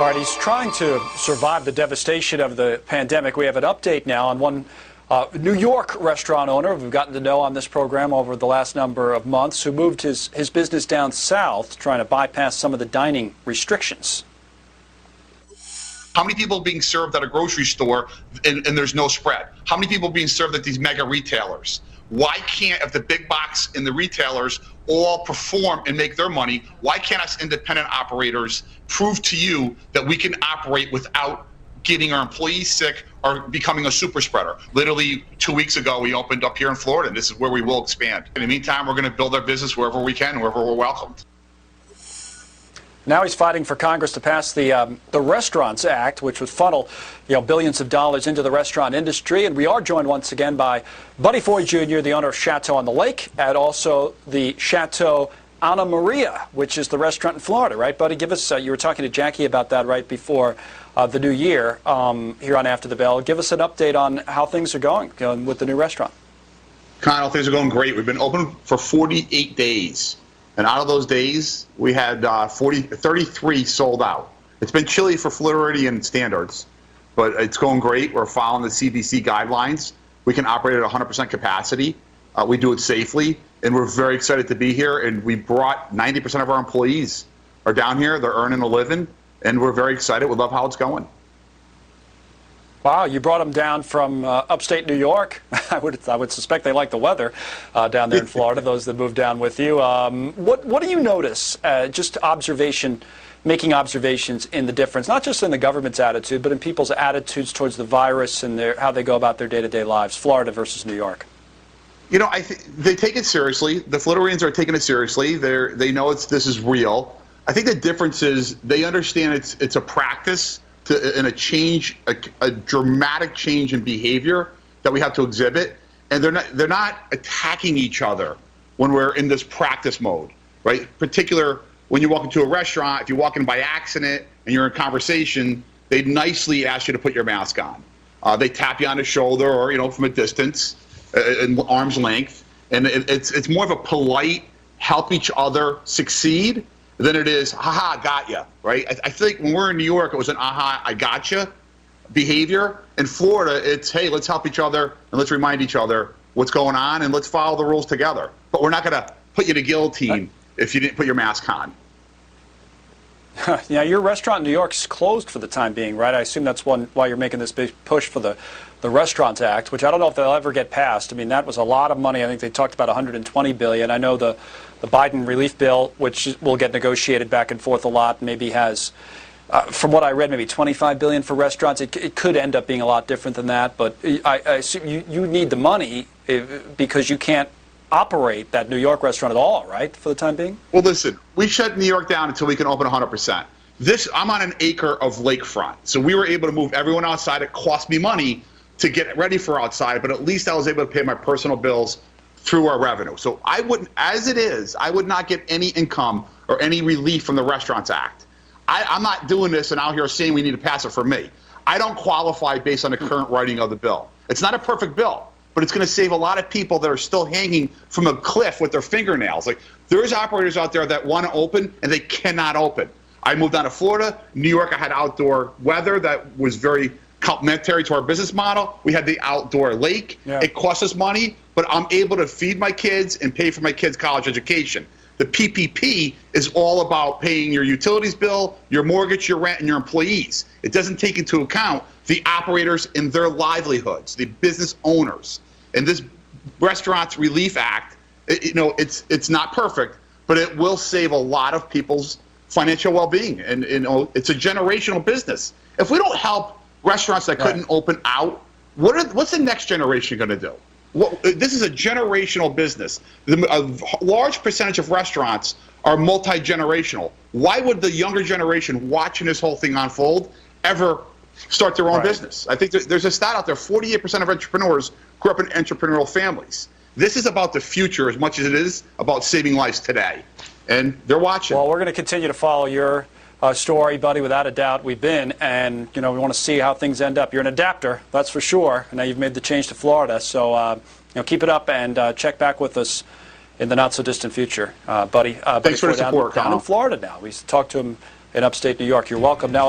All right, he's trying to survive the devastation of the pandemic. We have an update now on one New York restaurant owner we've gotten to know on this program over the last number of months who moved his business down south, trying to bypass some of the dining restrictions. How many people are being served at a grocery store and there's no spread? How many people are being served at these mega retailers? Why can't, if the big box and the retailers all perform and make their money, why can't us independent operators prove to you that we can operate without getting our employees sick or becoming a super spreader? Literally 2 weeks ago, we opened up here in Florida, and this is where we will expand. In the meantime, we're going to build our business wherever we can, wherever we're welcomed. Now he's fighting for Congress to pass the Restaurants Act, which would funnel, billions of dollars into the restaurant industry. And we are joined once again by Buddy Foy Jr., the owner of Chateau on the Lake, and also the Chateau Anna Maria, which is the restaurant in Florida, right, Buddy? Give us, you were talking to Jackie about that right before the new year here on After the Bell. Give us an update on how things are going with the new restaurant. Connell, things are going great. We've been open for 48 days. And out of those days, we had 33 sold out. It's been chilly for Floridian standards, but it's going great. We're following the CDC guidelines. We can operate at 100% capacity. We do it safely, and we're very excited to be here. And we brought 90% of our employees are down here. They're earning a living, and we're very excited. We love how it's going. Wow, you brought them down from upstate New York. I would suspect they like the weather down there in Florida, those that moved down with you. What do you notice, just making observations in the difference, not just in the government's attitude, but in people's attitudes towards the virus and how they go about their day-to-day lives, Florida versus New York? They take it seriously. The Floridians are taking it seriously. They know this is real. I think the difference is they understand it's a practice and a dramatic change in behavior that we have to exhibit, and they're not attacking each other when we're in this practice mode, right? Particular when you walk into a restaurant, if you walk in by accident and you're in conversation, they nicely ask you to put your mask on. They tap you on the shoulder or from a distance, in arm's length, and it's more of a polite help each other succeed than it is, haha, got ya, right? I think when we're in New York, it was an aha, I gotcha behavior. In Florida, it's, hey, let's help each other and let's remind each other what's going on and let's follow the rules together. But we're not going to put you to guillotine if you didn't put your mask on. Yeah, your restaurant in New York's closed for the time being, right? I assume that's why you're making this big push for the Restaurants Act, which I don't know if they'll ever get passed. I mean, that was a lot of money. I think they talked about $120 billion. I know the Biden relief bill, which will get negotiated back and forth a lot, maybe has, from what I read, maybe $25 billion for restaurants. It could end up being a lot different than that, but I assume you need the money because you can't operate that New York restaurant at all, right, for the time being? Well, listen, we shut New York down until we can open 100%. I'm on an acre of lakefront, so we were able to move everyone outside. It cost me money to get ready for outside, but at least I was able to pay my personal bills through our revenue. So I wouldn't, as it is, I would not get any income or any relief from the Restaurants Act. I'm not doing this and out here saying we need to pass it for me. I don't qualify based on the current writing of the bill. It's not a perfect bill, but it's going to save a lot of people that are still hanging from a cliff with their fingernails. Like, there's operators out there that want to open and they cannot open. I moved down to Florida. New York, I had outdoor weather that was very complementary to our business model. We had the outdoor lake. Yeah. It cost us money, but I'm able to feed my kids and pay for my kids' college education. The PPP is all about paying your utilities bill, your mortgage, your rent, and your employees. It doesn't take into account the operators and their livelihoods, the business owners. And this Restaurants Relief Act, it's not perfect, but it will save a lot of people's financial well-being. And it's a generational business. If we don't help restaurants that couldn't open out, what's the next generation going to do? This is a generational business. A large percentage of restaurants are multi-generational. Why would the younger generation watching this whole thing unfold ever start their own business? I think there's a stat out there, 48% of entrepreneurs grew up in entrepreneurial families. This is about the future as much as it is about saving lives today. And they're watching. Well, we're going to continue to follow your story, Buddy, without a doubt. We've been, and we want to see how things end up. You're an adapter, that's for sure. And now you've made the change to Florida, so keep it up and check back with us in the not so distant future, Buddy. Thanks for the support, down in Florida now. We talked to him in upstate New York. You're welcome now.